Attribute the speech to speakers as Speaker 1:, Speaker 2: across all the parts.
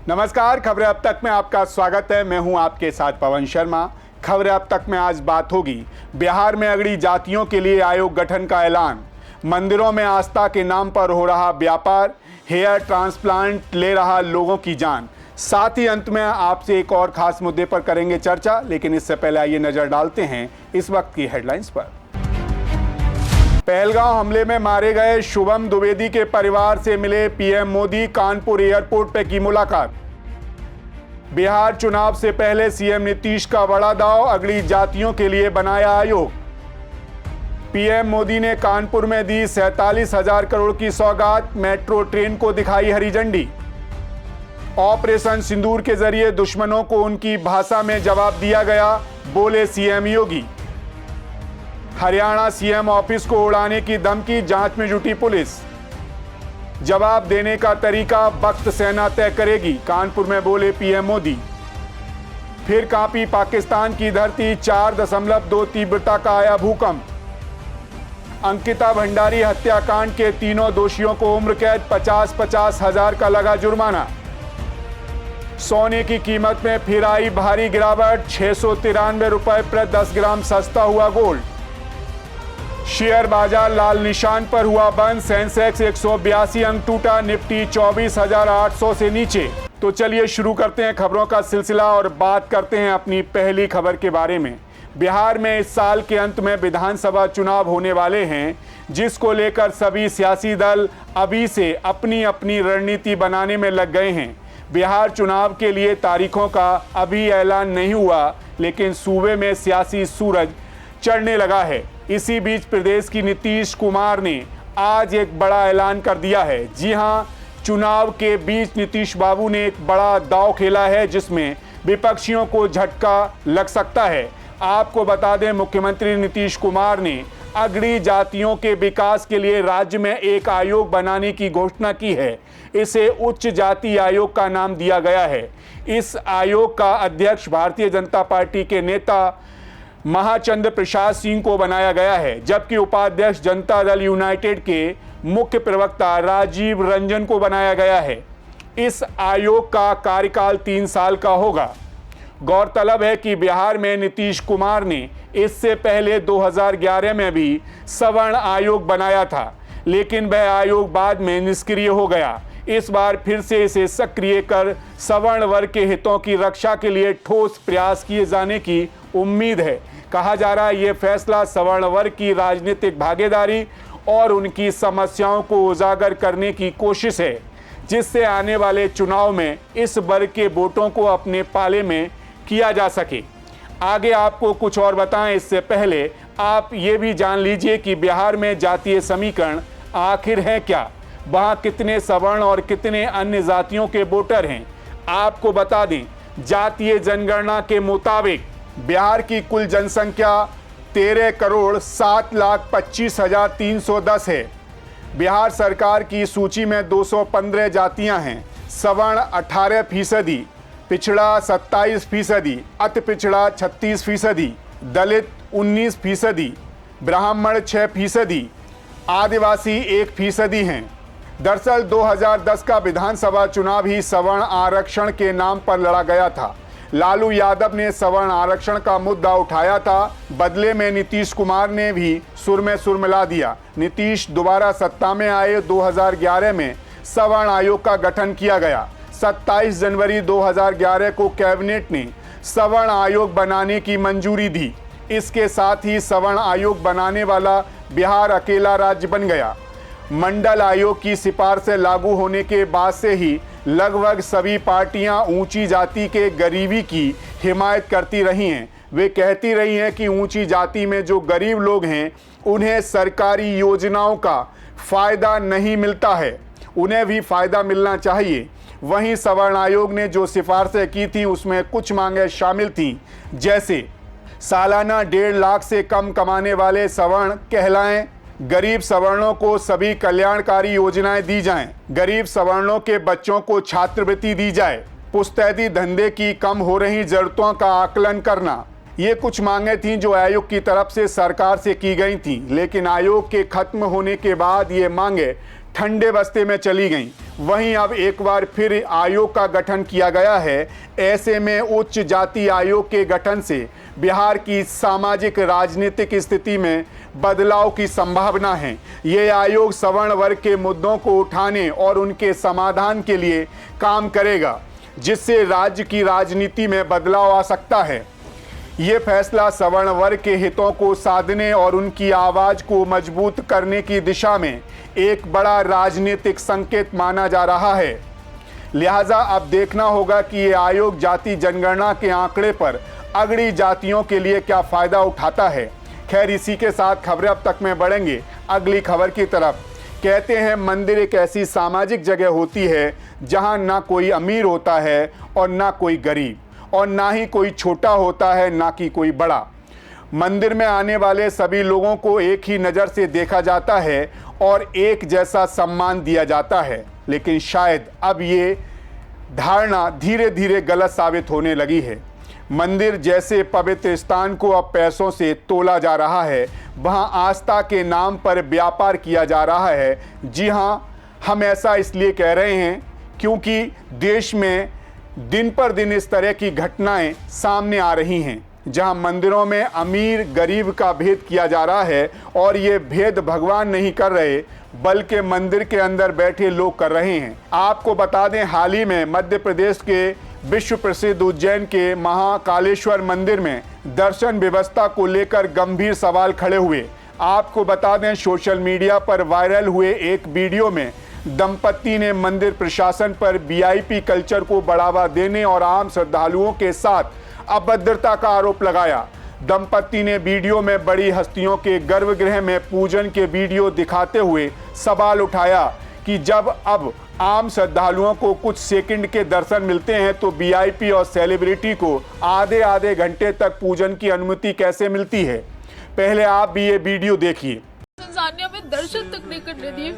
Speaker 1: नमस्कार, खबरें अब तक में आपका स्वागत है। मैं हूं आपके साथ पवन शर्मा। खबरें अब तक में आज बात होगी बिहार में अगड़ी जातियों के लिए आयोग गठन का ऐलान, मंदिरों में आस्था के नाम पर हो रहा व्यापार, हेयर ट्रांसप्लांट ले रहा लोगों की जान। साथ ही अंत में आपसे एक और खास मुद्दे पर करेंगे चर्चा, लेकिन इससे पहले आइए नजर डालते हैं इस वक्त की हेडलाइंस पर। पहलगांव हमले में मारे गए शुभम द्विवेदी के परिवार से मिले पीएम मोदी, कानपुर एयरपोर्ट पर की मुलाकात। बिहार चुनाव से पहले सीएम नीतीश का बड़ा दांव, अगड़ी जातियों के लिए बनाया आयोग। पीएम मोदी ने कानपुर में दी 47,000 करोड़ की सौगात, मेट्रो ट्रेन को दिखाई हरी झंडी। ऑपरेशन सिंदूर के जरिए दुश्मनों को उनकी भाषा में जवाब दिया गया, बोले सीएम योगी। हरियाणा सीएम ऑफिस को उड़ाने की धमकी, जांच में जुटी पुलिस। जवाब देने का तरीका वक्त सेना तय करेगी, कानपुर में बोले पीएम मोदी। फिर कांपी पाकिस्तान की धरती, 4.2 तीव्रता का आया भूकंप। अंकिता भंडारी हत्याकांड के तीनों दोषियों को उम्र कैद, 50-50 हजार का लगा जुर्माना। सोने की कीमत में फिर आई भारी गिरावट, 693 रुपए प्रति 10 ग्राम सस्ता हुआ गोल्ड। शेयर बाजार लाल निशान पर हुआ बंद, सेंसेक्स 182 अंक टूटा, निफ्टी 24,800 से नीचे। तो चलिए शुरू करते हैं खबरों का सिलसिला और बात करते हैं अपनी पहली खबर के बारे में। बिहार में इस साल के अंत में विधानसभा चुनाव होने वाले हैं, जिसको लेकर सभी सियासी दल अभी से अपनी अपनी रणनीति बनाने में लग गए हैं। बिहार चुनाव के लिए तारीखों का अभी ऐलान नहीं हुआ, लेकिन सूबे में सियासी सूरज चढ़ने लगा है। इसी बीच प्रदेश की नीतीश कुमार ने आज एक बड़ा ऐलान कर दिया है। जी हां, चुनाव के बीच नीतीश बाबू ने एक बड़ा दांव खेला है, जिसमें विपक्षियों को झटका लग सकता है। आपको बता दें, मुख्यमंत्री नीतीश कुमार ने अगड़ी जातियों के विकास के लिए राज्य में एक आयोग बनाने की घोषणा की है। इसे उच्च जाति आयोग का नाम दिया गया है। इस आयोग का अध्यक्ष भारतीय जनता पार्टी के नेता महाचंद्र प्रसाद सिंह को बनाया गया है, जबकि उपाध्यक्ष जनता दल यूनाइटेड के मुख्य प्रवक्ता राजीव रंजन को बनाया गया है। इस आयोग का कार्यकाल 3 साल का होगा। गौरतलब है कि बिहार में नीतीश कुमार ने इससे पहले 2011 में भी सवर्ण आयोग बनाया था, लेकिन वह आयोग बाद में निष्क्रिय हो गया। इस बार फिर से इसे सक्रिय कर सवर्ण वर्ग के हितों की रक्षा के लिए ठोस प्रयास किए जाने की उम्मीद है। कहा जा रहा है ये फैसला सवर्ण वर्ग की राजनीतिक भागीदारी और उनकी समस्याओं को उजागर करने की कोशिश है, जिससे आने वाले चुनाव में इस वर्ग के वोटों को अपने पाले में किया जा सके। आगे आपको कुछ और बताएं, इससे पहले आप ये भी जान लीजिए कि बिहार में जातीय समीकरण आखिर है क्या, वहाँ कितने सवर्ण और कितने अन्य जातियों के वोटर हैं। आपको बता दें, जातीय जनगणना के मुताबिक बिहार की कुल जनसंख्या 13,07,25,310 है। बिहार सरकार की सूची में 215 जातियां हैं। सवर्ण 18%, पिछड़ा 27%, अति पिछड़ा 36%, दलित 19%, ब्राह्मण 6%, आदिवासी 1% हैं। दरअसल 2010 का विधानसभा चुनाव ही सवर्ण आरक्षण के नाम पर लड़ा गया था। लालू यादव ने सवर्ण आरक्षण का मुद्दा उठाया था, बदले में नीतीश कुमार ने भी सुर में सुर मिला दिया। नीतीश दोबारा सत्ता में आए, 2011 में सवर्ण आयोग का गठन किया गया। 27 जनवरी 2011 को कैबिनेट ने सवर्ण आयोग बनाने की मंजूरी दी। इसके साथ ही सवर्ण आयोग बनाने वाला बिहार अकेला राज्य बन गया। मंडल आयोग की सिफारिशें लागू होने के बाद से ही लगभग सभी पार्टियां ऊंची जाति के गरीबी की हिमायत करती रही हैं। वे कहती रही हैं कि ऊंची जाति में जो गरीब लोग हैं, उन्हें सरकारी योजनाओं का फ़ायदा नहीं मिलता है, उन्हें भी फ़ायदा मिलना चाहिए। वहीं सवर्ण आयोग ने जो सिफारिशें की थी, उसमें कुछ मांगें शामिल थीं, जैसे सालाना 1.5 लाख से कम कमाने वाले सवर्ण कहलाएं, गरीब सवर्णों को सभी कल्याणकारी योजनाएं दी जाएं, गरीब सवर्णों के बच्चों को छात्रवृत्ति दी जाए, पुश्तैदी धंधे की कम हो रही जरूरतों का आकलन करना। ये कुछ मांगें थीं जो आयोग की तरफ से सरकार से की गई थीं, लेकिन आयोग के खत्म होने के बाद ये मांगें ठंडे बस्ते में चली गईं। वहीं अब एक बार फिर आयोग का गठन किया गया है। ऐसे में उच्च जाति आयोग के गठन से बिहार की सामाजिक राजनीतिक स्थिति में बदलाव की संभावना है। ये आयोग सवर्ण वर्ग के मुद्दों को उठाने और उनके समाधान के लिए काम करेगा, जिससे राज्य की राजनीति में बदलाव आ सकता है। ये फैसला सवर्ण वर्ग के हितों को साधने और उनकी आवाज को मजबूत करने की दिशा में एक बड़ा राजनीतिक संकेत माना जा रहा है। लिहाजा अब देखना होगा कि ये आयोग जाति जनगणना के आंकड़े पर अगड़ी जातियों के लिए क्या फायदा उठाता है। खैर, इसी के साथ खबरें अब तक में बढ़ेंगे अगली खबर की तरफ। कहते हैं मंदिर एक ऐसी सामाजिक जगह होती है जहां ना कोई अमीर होता है और ना कोई गरीब, और ना ही कोई छोटा होता है ना कि कोई बड़ा। मंदिर में आने वाले सभी लोगों को एक ही नज़र से देखा जाता है और एक जैसा सम्मान दिया जाता है। लेकिन शायद अब ये धारणा धीरे धीरे गलत साबित होने लगी है। मंदिर जैसे पवित्र स्थान को अब पैसों से तोला जा रहा है, वहाँ आस्था के नाम पर व्यापार किया जा रहा है। जी हाँ, हम ऐसा इसलिए कह रहे हैं क्योंकि देश में दिन पर दिन इस तरह की घटनाएं सामने आ रही हैं, जहां मंदिरों में अमीर गरीब का भेद किया जा रहा है। और ये भेद भगवान नहीं कर रहे, बल्कि मंदिर के अंदर बैठे लोग कर रहे हैं। आपको बता दें, हाल ही में मध्य प्रदेश के विश्व प्रसिद्ध उज्जैन के महाकालेश्वर मंदिर में दर्शन व्यवस्था को लेकर गंभीर सवाल खड़े हुए। आपको बता दें, सोशल मीडिया पर वायरल हुए एक वीडियो में दंपत्ति ने मंदिर प्रशासन पर वीआईपी कल्चर को बढ़ावा देने और आम श्रद्धालुओं के साथ अभद्रता का आरोप लगाया। दंपत्ति ने वीडियो में बड़ी हस्तियों के गर्भगृह में पूजन के वीडियो दिखाते हुए सवाल उठाया कि जब अब आम श्रद्धालुओं को कुछ सेकंड के दर्शन मिलते हैं तो वीआईपी और सेलिब्रिटी को आधे आधे घंटे तक पूजन की अनुमति कैसे मिलती है। पहले आप भी ये वीडियो देखिए।
Speaker 2: इंसानियत में दर्शन तक नहीं करने दिए।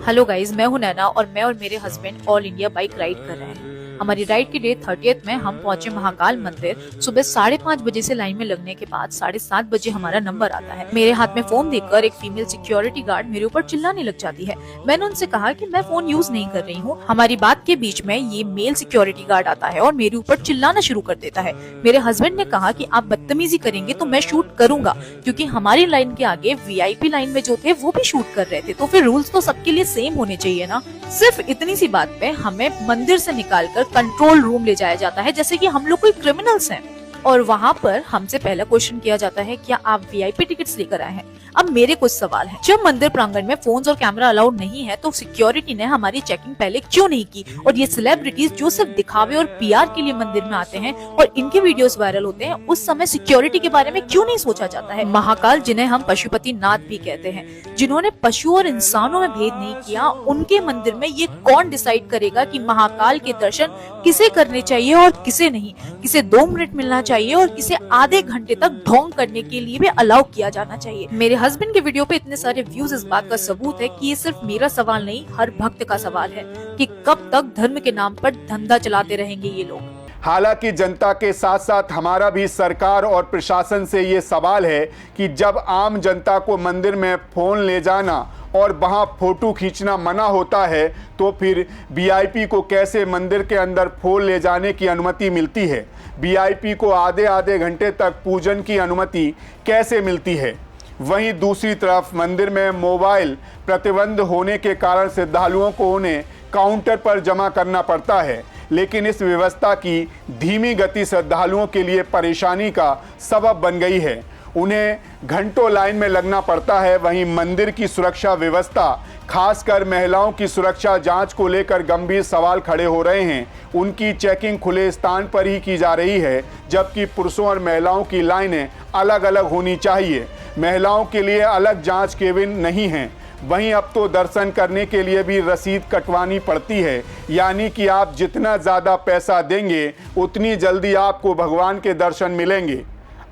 Speaker 3: हेलो गाइज, मैं हूं नैना और मैं और मेरे husband all India bike ride कर रहे हैं। हमारी राइड की डेट 30 में हम पहुंचे महाकाल मंदिर। सुबह 5:30 बजे से लाइन में लगने के बाद 7:30 बजे हमारा नंबर आता है। मेरे हाथ में फोन देखकर एक फीमेल सिक्योरिटी गार्ड मेरे ऊपर चिल्लाने लग जाती है। मैंने उनसे कहा कि मैं फोन यूज नहीं कर रही हूँ। हमारी बात के बीच में ये मेल सिक्योरिटी गार्ड आता है और मेरे ऊपर चिल्लाना शुरू कर देता है। मेरे हस्बैंड ने कहा कि आप बदतमीजी करेंगे तो मैं शूट करूंगा, क्योंकि हमारी लाइन के आगे वीआईपी लाइन में जो थे वो भी शूट कर रहे थे, तो फिर रूल्स तो सबके लिए सेम होने चाहिए ना। सिर्फ इतनी सी बात पे हमें मंदिर से निकालकर कंट्रोल रूम ले जाया जाता है, जैसे कि हम लोग कोई क्रिमिनल्स हैं। और वहाँ पर हमसे पहला क्वेश्चन किया जाता है, क्या आप वीआईपी टिकट्स लेकर आए हैं? अब मेरे कुछ सवाल हैं। जब मंदिर प्रांगण में फोन्स और कैमरा अलाउड नहीं है तो सिक्योरिटी ने हमारी चेकिंग पहले क्यों नहीं की? और ये सेलिब्रिटीज जो सिर्फ दिखावे और पीआर के लिए मंदिर में आते हैं और इनके वीडियोस वायरल होते हैं, उस समय सिक्योरिटी के बारे में क्यों नहीं सोचा जाता है? महाकाल, जिन्हें हम पशुपति नाथ भी कहते हैं, जिन्होंने पशु और इंसानों में भेद नहीं किया, उनके मंदिर में ये कौन डिसाइड करेगा कि महाकाल के दर्शन किसे करने चाहिए और किसे नहीं? किसे 2 मिनट मिलना चाहिए और किसे आधे घंटे तक ढोंग करने के लिए भी अलाउ किया जाना चाहिए? मेरे हस्बैंड के वीडियो पे इतने सारे व्यूज इस बात का सबूत है कि ये सिर्फ मेरा सवाल नहीं, हर भक्त का सवाल है कि कब तक धर्म के नाम पर धंधा चलाते रहेंगे ये लोग।
Speaker 1: हालांकि जनता के साथ साथ हमारा भी सरकार और प्रशासन से ये सवाल है कि जब आम जनता को मंदिर में फोन ले जाना और वहां फोटो खींचना मना होता है, तो फिर वीआईपी को कैसे मंदिर के अंदर फोन ले जाने की अनुमति मिलती है? वीआईपी को आधे आधे घंटे तक पूजन की अनुमति कैसे मिलती है? वहीं दूसरी तरफ मंदिर में मोबाइल प्रतिबंध होने के कारण श्रद्धालुओं को उन्हें काउंटर पर जमा करना पड़ता है। लेकिन इस व्यवस्था की धीमी गति श्रद्धालुओं के लिए परेशानी का सबब बन गई है। उन्हें घंटों लाइन में लगना पड़ता है। वहीं मंदिर की सुरक्षा व्यवस्था, खासकर महिलाओं की सुरक्षा जांच को लेकर गंभीर सवाल खड़े हो रहे हैं। उनकी चेकिंग खुले स्थान पर ही की जा रही है, जबकि पुरुषों और महिलाओं की लाइनें अलग अलग होनी चाहिए। महिलाओं के लिए अलग जांच केबिन नहीं है। वहीं अब तो दर्शन करने के लिए भी रसीद कटवानी पड़ती है, यानी कि आप जितना ज़्यादा पैसा देंगे उतनी जल्दी आपको भगवान के दर्शन मिलेंगे।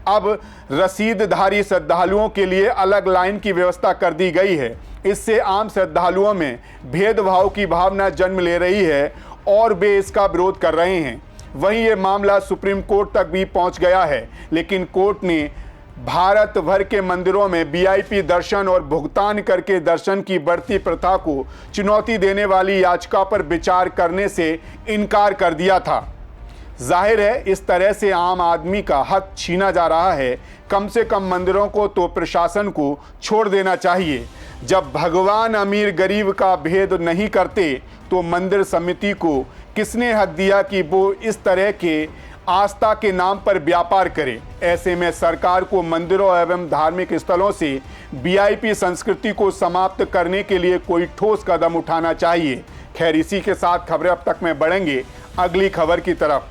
Speaker 1: अब रसीदधारी श्रद्धालुओं के लिए अलग लाइन की व्यवस्था कर दी गई है। इससे आम श्रद्धालुओं में भेदभाव की भावना जन्म ले रही है और वे इसका विरोध कर रहे हैं। वहीं ये मामला सुप्रीम कोर्ट तक भी पहुंच गया है, लेकिन कोर्ट ने भारत भर के मंदिरों में वीआईपी दर्शन और भुगतान करके दर्शन की बढ़ती प्रथा को चुनौती देने वाली याचिका पर विचार करने से इनकार कर दिया था। जाहिर है इस तरह से आम आदमी का हक छीना जा रहा है। कम से कम मंदिरों को तो प्रशासन को छोड़ देना चाहिए। जब भगवान अमीर गरीब का भेद नहीं करते तो मंदिर समिति को किसने हक दिया कि वो इस तरह के आस्था के नाम पर व्यापार करे। ऐसे में सरकार को मंदिरों एवं धार्मिक स्थलों से वीआईपी संस्कृति को समाप्त करने के लिए कोई ठोस कदम उठाना चाहिए। खैर, इसी के साथ खबरें अब तक में बढ़ेंगे अगली खबर की तरफ।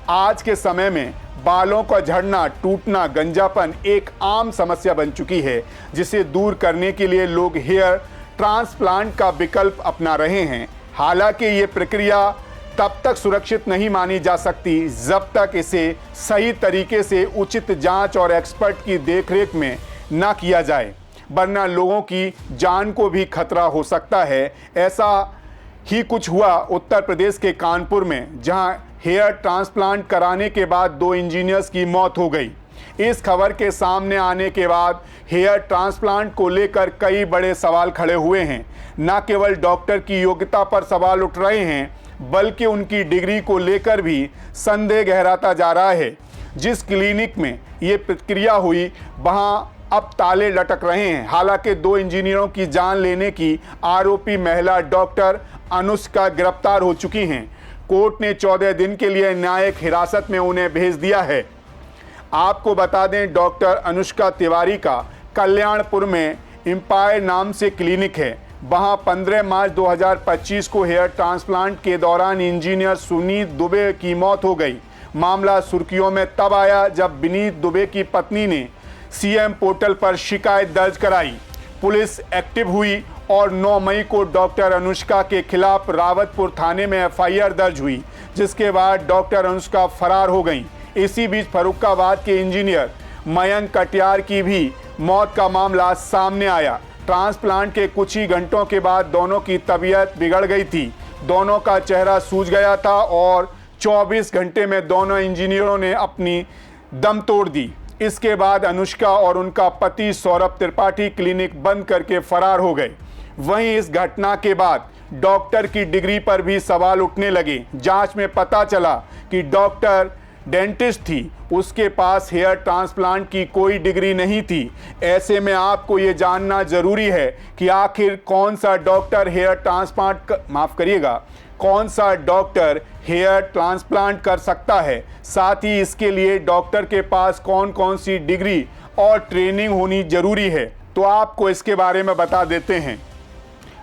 Speaker 1: आज के समय में बालों का झड़ना, टूटना, गंजापन एक आम समस्या बन चुकी है, जिसे दूर करने के लिए लोग हेयर ट्रांसप्लांट का विकल्प अपना रहे हैं। हालांकि ये प्रक्रिया तब तक सुरक्षित नहीं मानी जा सकती जब तक इसे सही तरीके से उचित जांच और एक्सपर्ट की देखरेख में न किया जाए, वरना लोगों की जान को भी खतरा हो सकता है। ऐसा ही कुछ हुआ उत्तर प्रदेश के कानपुर में, जहां हेयर ट्रांसप्लांट कराने के बाद 2 इंजीनियर्स की मौत हो गई। इस खबर के सामने आने के बाद हेयर ट्रांसप्लांट को लेकर कई बड़े सवाल खड़े हुए हैं। न केवल डॉक्टर की योग्यता पर सवाल उठ रहे हैं, बल्कि उनकी डिग्री को लेकर भी संदेह गहराता जा रहा है। जिस क्लिनिक में ये प्रक्रिया हुई वहां अब ताले लटक रहे हैं। हालांकि 2 इंजीनियरों की जान लेने की आरोपी महिला डॉक्टर अनुष्का गिरफ्तार हो चुकी हैं। कोर्ट ने 14 दिन के लिए न्यायिक हिरासत में उन्हें भेज दिया है। आपको बता दें, डॉक्टर अनुष्का तिवारी का कल्याणपुर में एम्पायर नाम से क्लिनिक है। वहां 15 मार्च 2025 को हेयर ट्रांसप्लांट के दौरान इंजीनियर सुनीत दुबे की मौत हो गई। मामला सुर्खियों में तब आया जब विनीत दुबे की पत्नी ने सीएम पोर्टल पर शिकायत दर्ज कराई। पुलिस एक्टिव हुई और 9 मई को डॉक्टर अनुष्का के खिलाफ रावतपुर थाने में एफआईआर दर्ज हुई, जिसके बाद डॉक्टर अनुष्का फरार हो गईं। इसी बीच फर्रुखाबाद के इंजीनियर मयंक कटियार की भी मौत का मामला सामने आया। ट्रांसप्लांट के कुछ ही घंटों के बाद दोनों की तबीयत बिगड़ गई थी। दोनों का चेहरा सूज गया था और 24 घंटे में दोनों इंजीनियरों ने अपनी दम तोड़ दी। इसके बाद अनुष्का और उनका पति सौरभ त्रिपाठी क्लिनिक बंद करके फरार हो गए। वहीं इस घटना के बाद डॉक्टर की डिग्री पर भी सवाल उठने लगे। जांच में पता चला कि डॉक्टर डेंटिस्ट थी, उसके पास हेयर ट्रांसप्लांट की कोई डिग्री नहीं थी। ऐसे में आपको ये जानना जरूरी है कि आखिर कौन सा डॉक्टर हेयर ट्रांसप्लांट कर सकता है। साथ ही इसके लिए डॉक्टर के पास कौन कौन सी डिग्री और ट्रेनिंग होनी जरूरी है, तो आपको इसके बारे में बता देते हैं।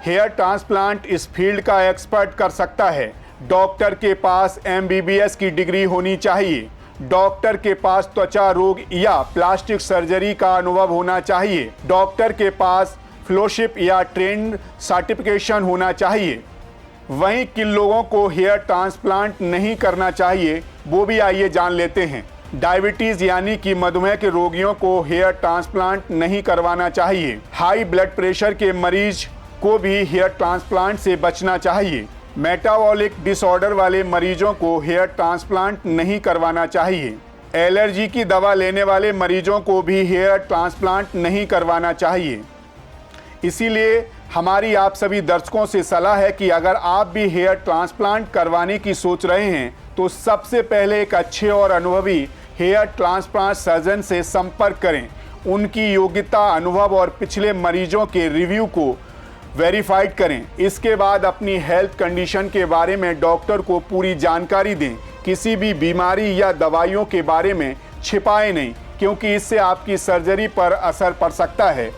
Speaker 1: हेयर ट्रांसप्लांट इस फील्ड का एक्सपर्ट कर सकता है। डॉक्टर के पास MBBS की डिग्री होनी चाहिए। डॉक्टर के पास त्वचा रोग या प्लास्टिक सर्जरी का अनुभव होना चाहिए। डॉक्टर के पास फेलोशिप या ट्रेंड सर्टिफिकेशन होना चाहिए। वहीं किन लोगों को हेयर ट्रांसप्लांट नहीं करना चाहिए, वो भी आइए जान लेते हैं। डायबिटीज यानी कि मधुमेह के रोगियों को हेयर ट्रांसप्लांट नहीं करवाना चाहिए। हाई ब्लड प्रेशर के मरीज को भी हेयर ट्रांसप्लांट से बचना चाहिए। मेटाबॉलिक डिसऑर्डर वाले मरीजों को हेयर ट्रांसप्लांट नहीं करवाना चाहिए। एलर्जी की दवा लेने वाले मरीजों को भी हेयर ट्रांसप्लांट नहीं करवाना चाहिए। इसीलिए हमारी आप सभी दर्शकों से सलाह है कि अगर आप भी हेयर ट्रांसप्लांट करवाने की सोच रहे हैं तो सबसे पहले एक अच्छे और अनुभवी हेयर ट्रांसप्लांट सर्जन से संपर्क करें। उनकी योग्यता, अनुभव और पिछले मरीजों के रिव्यू को वेरीफाइड करें। इसके बाद अपनी हेल्थ कंडीशन के बारे में डॉक्टर को पूरी जानकारी दें। किसी भी बीमारी या दवाइयों के बारे में छिपाएं नहीं, क्योंकि इससे आपकी सर्जरी पर असर पड़ सकता है।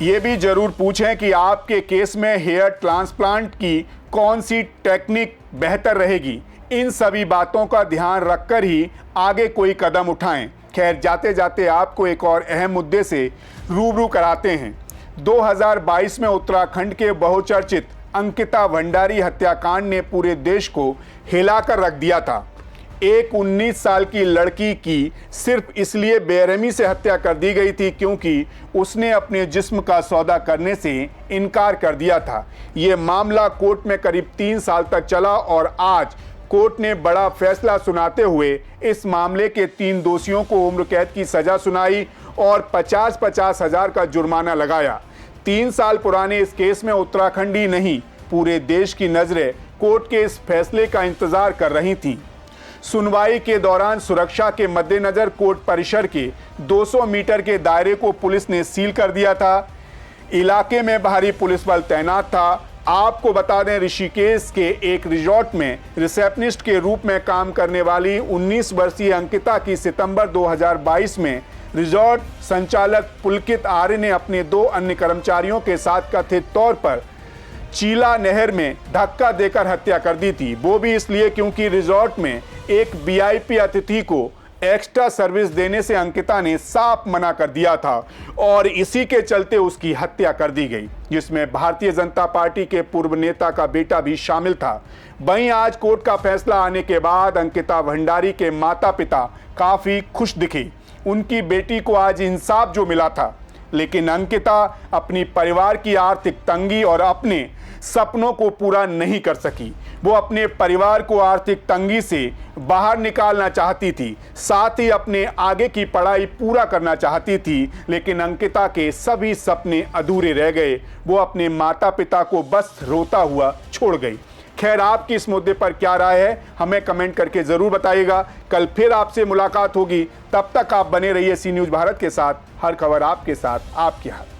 Speaker 1: ये भी जरूर पूछें कि आपके केस में हेयर ट्रांसप्लांट की कौन सी टेक्निक बेहतर रहेगी। इन सभी बातों का ध्यान रखकर ही आगे कोई कदम उठाएं। खैर, जाते जाते आपको एक और अहम मुद्दे से रूबरू कराते हैं। 2022 में उत्तराखंड के बहुचर्चित अंकिता भंडारी हत्याकांड ने पूरे देश को हिलाकर रख दिया था। एक 19 साल की लड़की की सिर्फ इसलिए बेरहमी से हत्या कर दी गई थी क्योंकि उसने अपने जिस्म का सौदा करने से इनकार कर दिया था। ये मामला कोर्ट में करीब 3 साल तक चला और आज कोर्ट ने बड़ा फैसला सुनाते हुए इस मामले के 3 दोषियों को उम्र कैद की सजा सुनाई और 50-50 हजार का जुर्माना लगाया। 3 साल पुराने इस केस में उत्तराखंड ही नहीं, पूरे देश की नजरें कोर्ट के इस फैसले का इंतजार कर रही थीं। सुनवाई के दौरान सुरक्षा के मद्देनजर कोर्ट परिसर के 200 मीटर के दायरे को पुलिस ने सील कर दिया था। इलाके में भारी पुलिस बल तैनात था। आपको बता दें, ऋषिकेश के एक रिजॉर्ट में रिसेप्शनिस्ट के रूप में काम करने वाली 19 वर्षीय अंकिता की सितंबर 2022 में रिजॉर्ट संचालक पुलकित आर्य ने अपने 2 अन्य कर्मचारियों के साथ कथित तौर पर चीला नहर में धक्का देकर हत्या कर दी थी। वो भी इसलिए क्योंकि रिजॉर्ट में एक वीआईपी अतिथि को एक्स्ट्रा सर्विस देने से अंकिता ने साफ मना कर दिया था और इसी के चलते उसकी हत्या कर दी गई, जिसमें भारतीय जनता पार्टी के पूर्व नेता का बेटा भी शामिल था। वहीं आज कोर्ट का फैसला आने के बाद अंकिता भंडारी के माता पिता काफी खुश दिखे। उनकी बेटी को आज इंसाफ जो मिला था, लेकिन अंकिता अपनी परिवार की आर्थिक तंगी और अपने सपनों को पूरा नहीं कर सकी। वो अपने परिवार को आर्थिक तंगी से बाहर निकालना चाहती थी, साथ ही अपने आगे की पढ़ाई पूरा करना चाहती थी, लेकिन अंकिता के सभी सपने अधूरे रह गए। वो अपने माता पिता को बस रोता हुआ छोड़ गई। खैर, आपकी इस मुद्दे पर क्या राय है, हमें कमेंट करके जरूर बताइएगा। कल फिर आपसे मुलाकात होगी, तब तक आप बने रहिए सी न्यूज़ भारत के साथ। हर खबर आपके साथ, आपके हाथ।